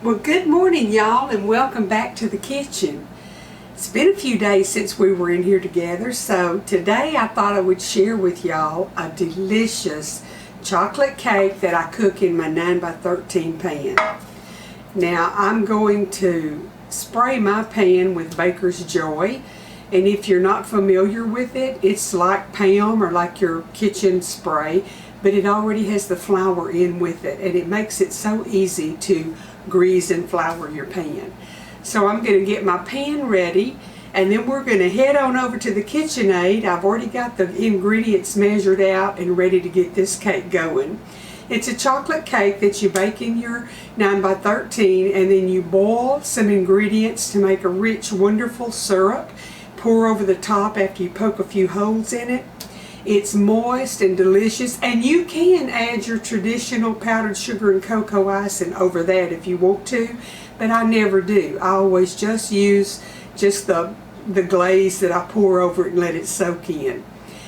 Well, good morning, y'all, and welcome back to the kitchen. It's been a few days since we were in here together, so today I thought I would share with y'all a delicious chocolate cake that I cook in my 9x13 pan. Now, I'm going to spray my pan with Baker's Joy, and if you're not familiar with it, it's like Pam or like your kitchen spray, but it already has the flour in with it, and it makes it so easy to grease and flour your pan. So I'm going to get my pan ready, and then we're going to head on over to the KitchenAid. I've already got the ingredients measured out and ready to get this cake going. It's a chocolate cake that you bake in your 9x13, and then you boil some ingredients to make a rich, wonderful syrup. Pour over the top after you poke a few holes in it. It's moist and delicious, and you can add your traditional powdered sugar and cocoa icing over that if you want to, but I never do. I always just use the glaze that I pour over it and let it soak in.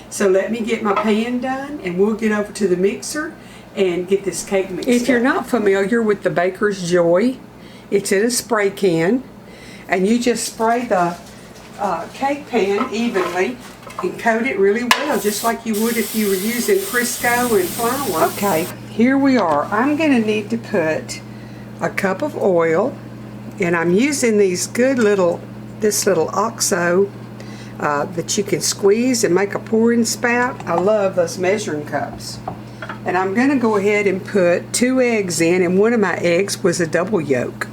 So let me get my pan done, and we'll get over to the mixer and get this cake mixed up. If you're not familiar with the Baker's Joy, it's in a spray can, and you just spray the cake pan evenly and coat it really well, just like you would if you were using Crisco and flour. Okay, here we are. I'm going to need to put a cup of oil, and I'm using these good this little OXO that you can squeeze and make a pouring spout. I love those measuring cups. And I'm going to go ahead and put 2 eggs in, and one of my eggs was a double yolk.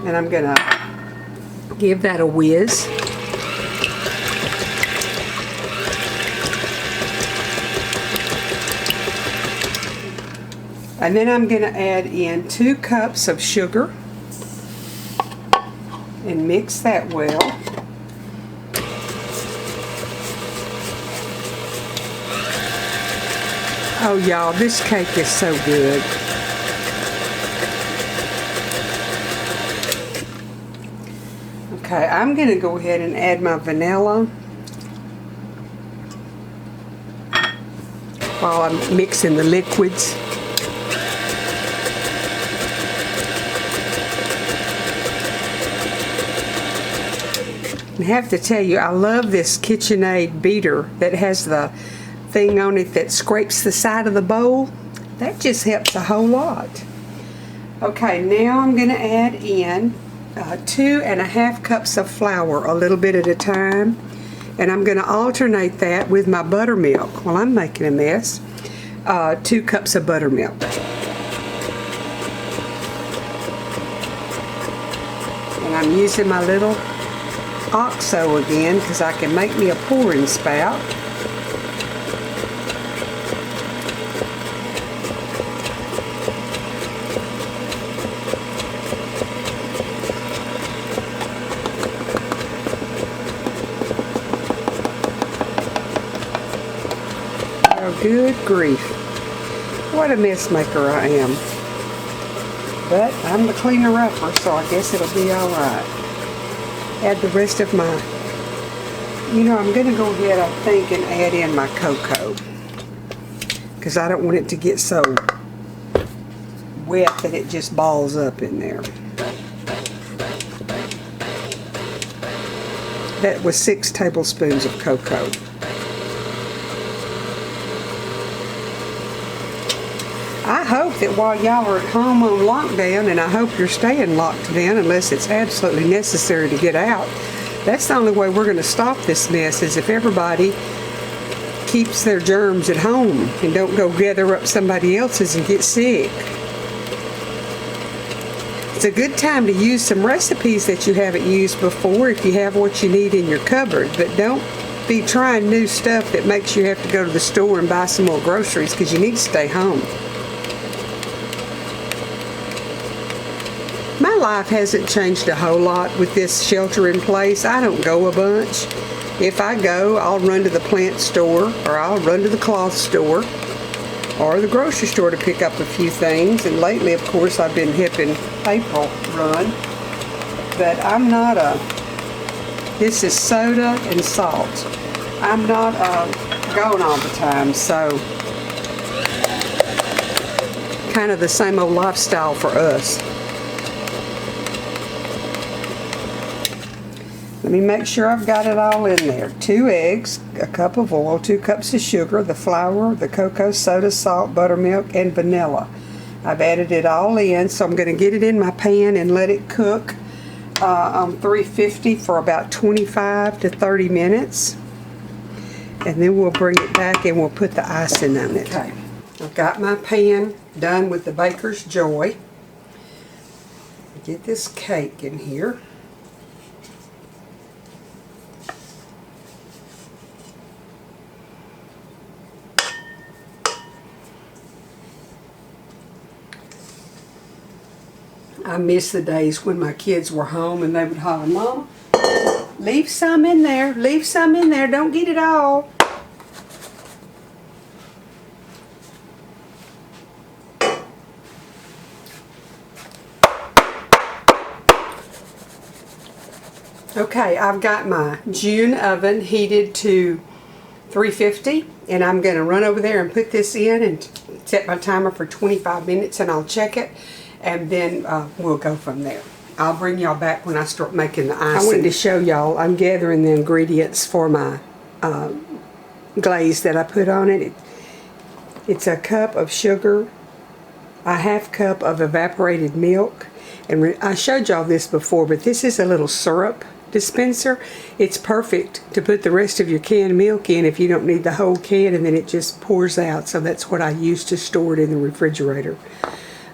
And I'm going to give that a whiz. And then I'm going to add in 2 cups of sugar and mix that well. Oh y'all, this cake is so good. Okay, I'm going to go ahead and add my vanilla while I'm mixing the liquids. I have to tell you, I love this KitchenAid beater that has the thing on it that scrapes the side of the bowl. That just helps a whole lot. Okay, now I'm going to add in 2.5 cups of flour, a little bit at a time, and I'm going to alternate that with my buttermilk while I'm making a mess. 2 cups of buttermilk. And I'm using my little OXO again because I can make me a pouring spout. Oh, good grief. What a mess maker I am. But I'm the cleaner upper, so I guess it'll be alright. Add the rest of my, I'm going to go ahead, I think, and add in my cocoa, because I don't want it to get so wet that it just balls up in there. That was 6 tablespoons of cocoa. I hope that while y'all are at home on lockdown, and I hope you're staying locked down unless it's absolutely necessary to get out, that's the only way we're going to stop this mess, is if everybody keeps their germs at home and don't go gather up somebody else's and get sick. It's a good time to use some recipes that you haven't used before if you have what you need in your cupboard, but don't be trying new stuff that makes you have to go to the store and buy some more groceries, because you need to stay home. My life hasn't changed a whole lot with this shelter in place. I don't go a bunch. If I go, I'll run to the plant store, or I'll run to the cloth store, or the grocery store to pick up a few things. And lately, of course, I've been hipping April run. But I'm not this is soda and salt. I'm not going all the time, so kind of the same old lifestyle for us. Let me make sure I've got it all in there. 2 eggs, a cup of oil, 2 cups of sugar, the flour, the cocoa, soda, salt, buttermilk, and vanilla. I've added it all in, so I'm going to get it in my pan and let it cook on 350 for about 25 to 30 minutes. And then we'll bring it back and we'll put the icing on it. Okay, I've got my pan done with the Baker's Joy. Get this cake in here. I miss the days when my kids were home and they would holler, "Mama, leave some in there, leave some in there, don't get it all." Okay, I've got my June oven heated to 350, and I'm going to run over there and put this in and set my timer for 25 minutes, and I'll check it. And then we'll go from there. I'll bring y'all back when I start making the icing. I wanted to show y'all, I'm gathering the ingredients for my glaze that I put on it. It's a cup of sugar, a half cup of evaporated milk, and I showed y'all this before, but this is a little syrup dispenser. It's perfect to put the rest of your canned milk in if you don't need the whole can, and then it just pours out. So that's what I use to store it in the refrigerator.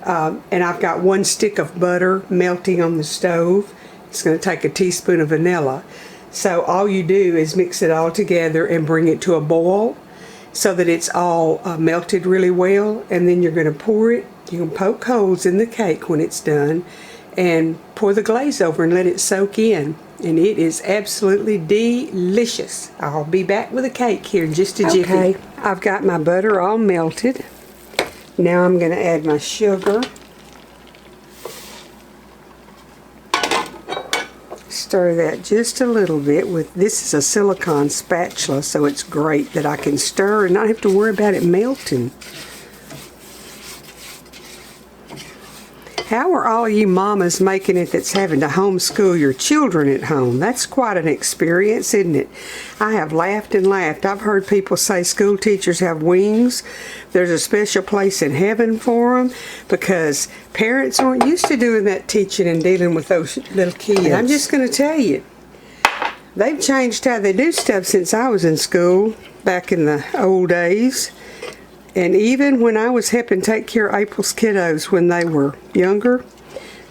And I've got 1 stick of butter melting on the stove. It's going to take a teaspoon of vanilla. So all you do is mix it all together and bring it to a boil so that it's all melted really well. And then you're going to pour it. You can poke holes in the cake when it's done and pour the glaze over and let it soak in. And it is absolutely delicious. I'll be back with a cake here in just a jiffy. Okay, I've got my butter all melted. Now I'm going to add my sugar. Stir that just a little bit with, this is a silicone spatula, so it's great that I can stir and not have to worry about it melting. How are all you mamas making it that's having to homeschool your children at home? That's quite an experience, isn't it? I have laughed and laughed. I've heard people say school teachers have wings. There's a special place in heaven for them because parents aren't used to doing that teaching and dealing with those little kids. And I'm just going to tell you, they've changed how they do stuff since I was in school back in the old days. And even when I was helping take care of April's kiddos when they were younger,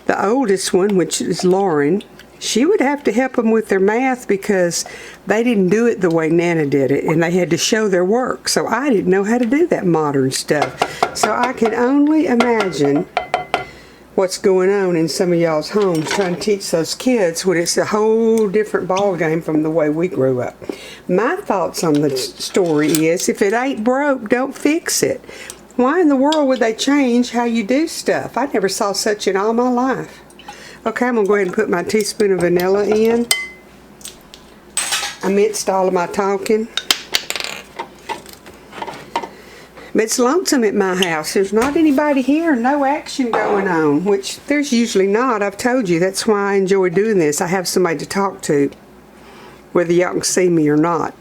the oldest one, which is Lauren, she would have to help them with their math because they didn't do it the way Nana did it, and they had to show their work. So I didn't know how to do that modern stuff. So I can only imagine what's going on in some of y'all's homes trying to teach those kids when it's a whole different ball game from the way we grew up. My thoughts on the story is, if it ain't broke, don't fix it. Why in the world would they change how you do stuff? I never saw such in all my life. Okay, I'm going to go ahead and put my teaspoon of vanilla in amidst all of my talking. But it's lonesome at my house. There's not anybody here, no action going on, which there's usually not. I've told you, that's why I enjoy doing this. I have somebody to talk to, whether y'all can see me or not.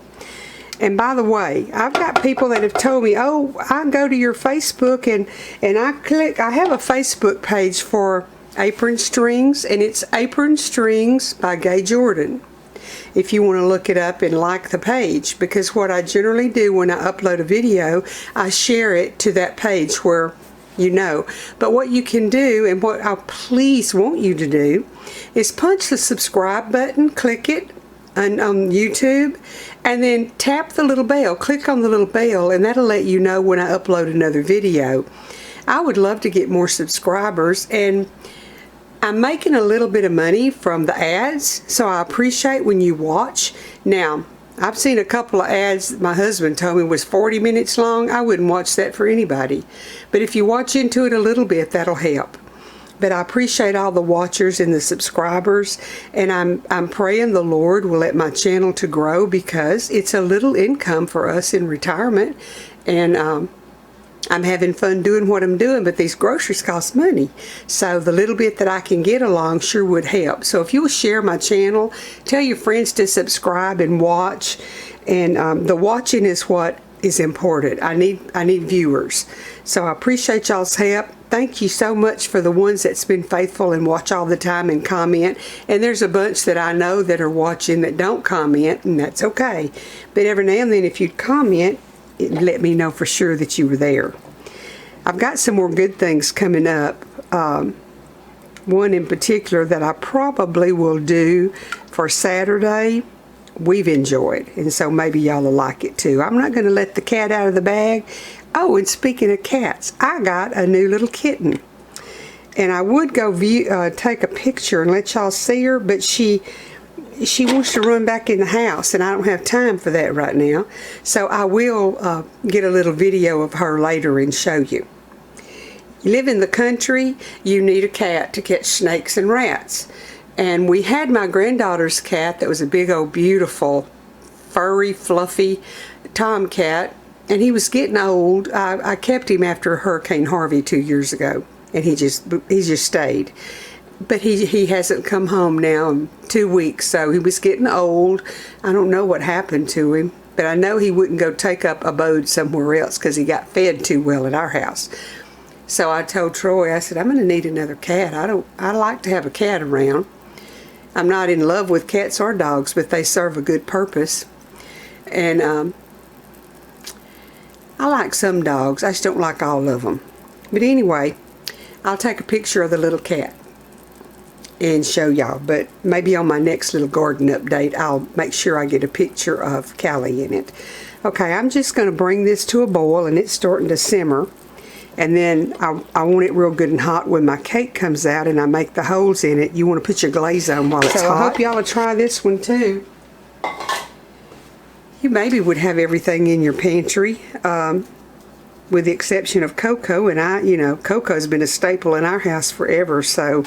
And by the way, I've got people that have told me, oh, I go to your Facebook and I have a Facebook page for apron strings, and it's Apron Strings by Gay Jordan. If you want to look it up and like the page, because what I generally do when I upload a video, I share it to that page where you know. But what you can do, and what I please want you to do, is punch the subscribe button, click it on YouTube, and then tap the little bell. Click on the little bell, and that'll let you know when I upload another video. I would love to get more subscribers, and I'm making a little bit of money from the ads, so I appreciate when you watch. Now, I've seen a couple of ads that my husband told me was 40 minutes long. I wouldn't watch that for anybody. But if you watch into it a little bit, that'll help. But I appreciate all the watchers and the subscribers, and I'm praying the Lord will let my channel to grow, because it's a little income for us in retirement. And I'm having fun doing what I'm doing, but these groceries cost money. So the little bit that I can get along sure would help. So if you'll share my channel, tell your friends to subscribe and watch. And the watching is what is important. I need viewers. So I appreciate y'all's help. Thank you so much for the ones that's been faithful and watch all the time and comment. And there's a bunch that I know that are watching that don't comment, and that's okay. But every now and then if you'd comment, it'd let me know for sure that you were there. I've got some more good things coming up. One in particular that I probably will do for Saturday, we've enjoyed, and so maybe y'all will like it too. I'm not going to let the cat out of the bag. Oh, and speaking of cats, I got a new little kitten, and I would go take a picture and let y'all see her, but she wants to run back in the house, and I don't have time for that right now. So I will get a little video of her later and show you. You live in the country, you need a cat to catch snakes and rats. And we had my granddaughter's cat that was a big old beautiful furry fluffy tomcat, and he was getting old. I kept him after Hurricane Harvey 2 years ago, and he just stayed. But he hasn't come home now in 2 weeks, so he was getting old. I don't know what happened to him, but I know he wouldn't go take up abode somewhere else because he got fed too well at our house. So I told Troy, I said, I'm going to need another cat. I like to have a cat around. I'm not in love with cats or dogs, but they serve a good purpose. And I like some dogs. I just don't like all of them. But anyway, I'll take a picture of the little cat and show y'all. But maybe on my next little garden update, I'll make sure I get a picture of Callie in it. Okay, I'm just going to bring this to a boil, and it's starting to simmer. And then I want it real good and hot when my cake comes out and I make the holes in it. You want to put your glaze on while it's hot. So I hope y'all will try this one too. You maybe would have everything in your pantry, with the exception of cocoa. And cocoa's been a staple in our house forever. So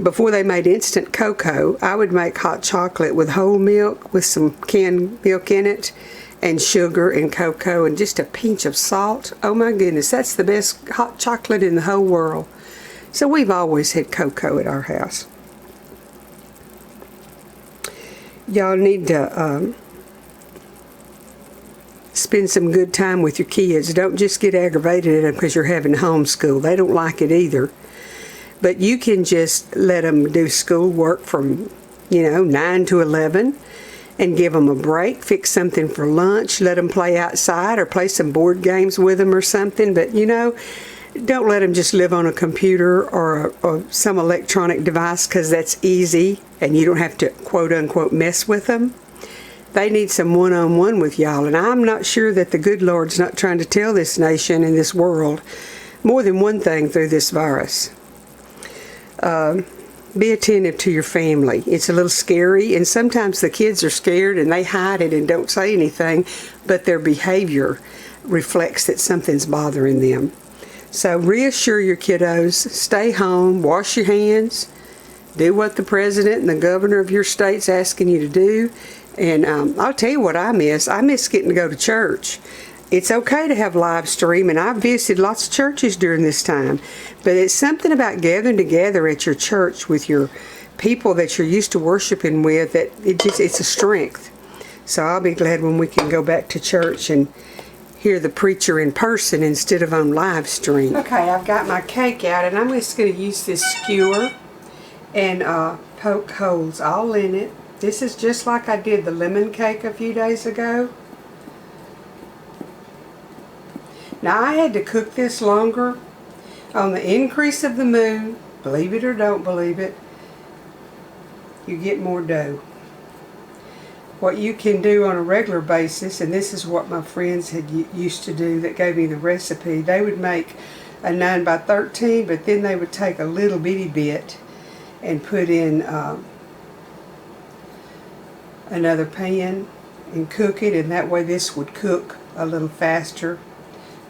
before they made instant cocoa, I would make hot chocolate with whole milk with some canned milk in it, and sugar and cocoa and just a pinch of salt. Oh my goodness, that's the best hot chocolate in the whole world. So we've always had cocoa at our house. Y'all need to spend some good time with your kids. Don't just get aggravated at them because you're having homeschool. They don't like it either. But you can just let them do schoolwork from 9 to 11. And give them a break, fix something for lunch, let them play outside or play some board games with them or something. But, don't let them just live on a computer or some electronic device, because that's easy and you don't have to, quote unquote, mess with them. They need some one-on-one with y'all. And I'm not sure that the good Lord's not trying to tell this nation and this world more than one thing through this virus. Be attentive to your family. It's a little scary, and sometimes the kids are scared and they hide it and don't say anything, but their behavior reflects that something's bothering them. So reassure your kiddos, stay home, wash your hands, do what the president and the governor of your state's asking you to do. And I'll tell you what I miss. I miss getting to go to church. It's okay to have live stream, and I've visited lots of churches during this time, but it's something about gathering together at your church with your people that you're used to worshiping with that it's a strength. So I'll be glad when we can go back to church and hear the preacher in person instead of on live stream. Okay, I've got my cake out, and I'm just going to use this skewer and poke holes all in it. This is just like I did the lemon cake a few days ago. Now I had to cook this longer on the increase of the moon. Believe it or don't believe it, you get more dough. What you can do on a regular basis, and this is what my friends had used to do that gave me the recipe, they would make a 9 by 13, but then they would take a little bitty bit and put in another pan and cook it, and that way this would cook a little faster.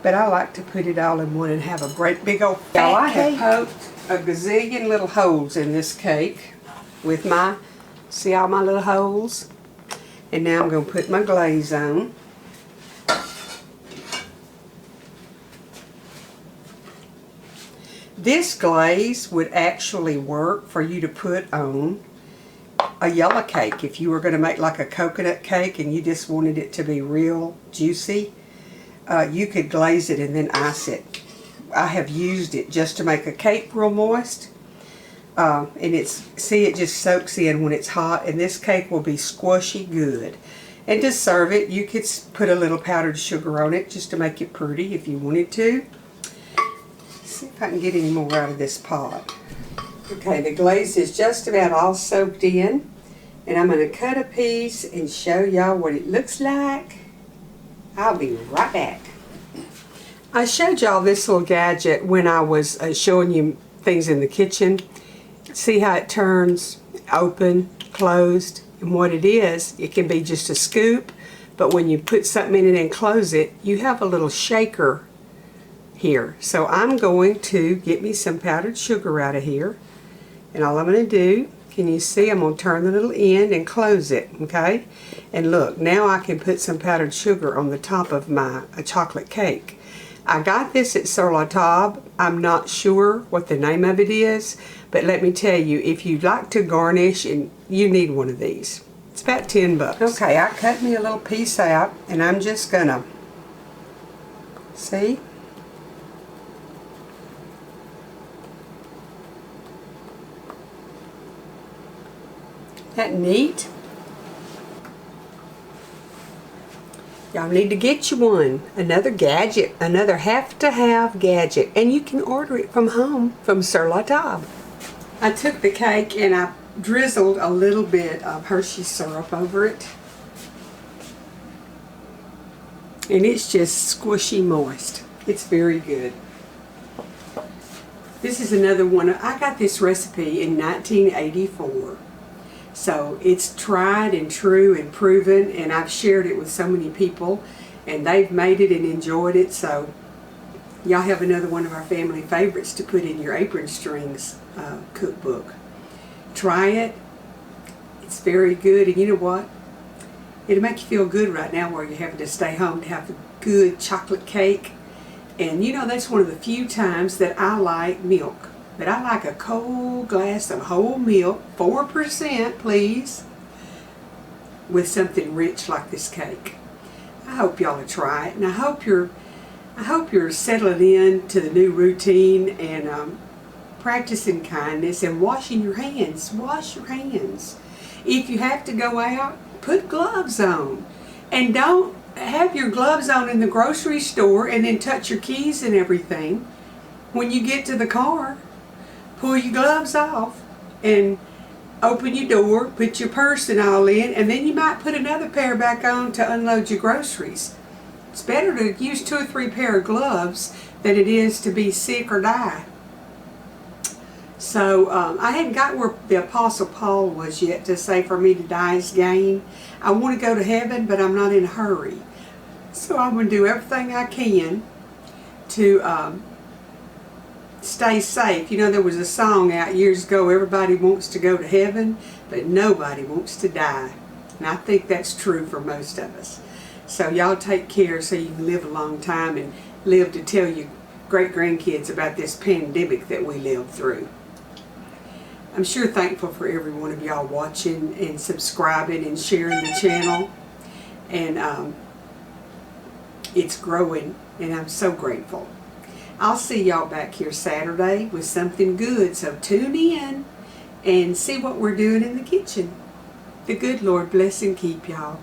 But I like to put it all in one and have a great big old fat I have poked a gazillion little holes in this cake with see all my little holes? And now I'm going to put my glaze on. This glaze would actually work for you to put on a yellow cake. If you were going to make like a coconut cake and you just wanted it to be real juicy, you could glaze it and then ice it. I have used it just to make a cake real moist. And see, it just soaks in when it's hot, and this cake will be squishy good. And to serve it, you could put a little powdered sugar on it just to make it pretty if you wanted to. Let's see if I can get any more out of this pot. Okay, the glaze is just about all soaked in, and I'm going to cut a piece and show y'all what it looks like. I'll be right back. I showed y'all this little gadget when I was showing you things in the kitchen. See how it turns open, closed, and what it is, it can be just a scoop, but when you put something in it and close it, you have a little shaker here. So I'm going to get me some powdered sugar out of here, and all I'm going to do, can you see, I'm going to turn the little end and close it, okay? And look, now I can put some powdered sugar on the top of my chocolate cake. I got this at Sur La Table. I'm not sure what the name of it is, but let me tell you, if you'd like to garnish, and you need one of these. It's about 10 bucks. Okay, I cut me a little piece out, and I'm just gonna, see? Isn't that neat? Y'all need to get you one. Another gadget, another have-to-have gadget, and you can order it from home from Sur La Table. I took the cake and I drizzled a little bit of Hershey syrup over it. And it's just squishy moist. It's very good. This is another one. I got this recipe in 1984. So it's tried and true and proven, and I've shared it with so many people, and they've made it and enjoyed it. So y'all have another one of our family favorites to put in your apron strings cookbook. Try it. It's very good, and you know what? It'll make you feel good right now where you're having to stay home to have a good chocolate cake. And you know, that's one of the few times that I like milk. But I like a cold glass of whole milk, 4% please, with something rich like this cake. I hope y'all will try it, and I hope you're settling in to the new routine and practicing kindness and washing your hands. Wash your hands. If you have to go out, put gloves on, and don't have your gloves on in the grocery store and then touch your keys and everything. When you get to the car, pull your gloves off and open your door, put your purse and all in, and then you might put another pair back on to unload your groceries. It's better to use 2 or 3 pair of gloves than it is to be sick or die. So I hadn't got where the Apostle Paul was yet to say for me to die is gain. I want to go to heaven, but I'm not in a hurry. So I'm going to do everything I can to stay safe. You know, there was a song out years ago, everybody wants to go to heaven, but nobody wants to die. And I think that's true for most of us. So y'all take care so you can live a long time and live to tell your great-grandkids about this pandemic that we lived through. I'm sure thankful for every one of y'all watching and subscribing and sharing the channel. And it's growing, and I'm so grateful. I'll see y'all back here Saturday with something good, so tune in and see what we're doing in the kitchen. The good Lord bless and keep y'all.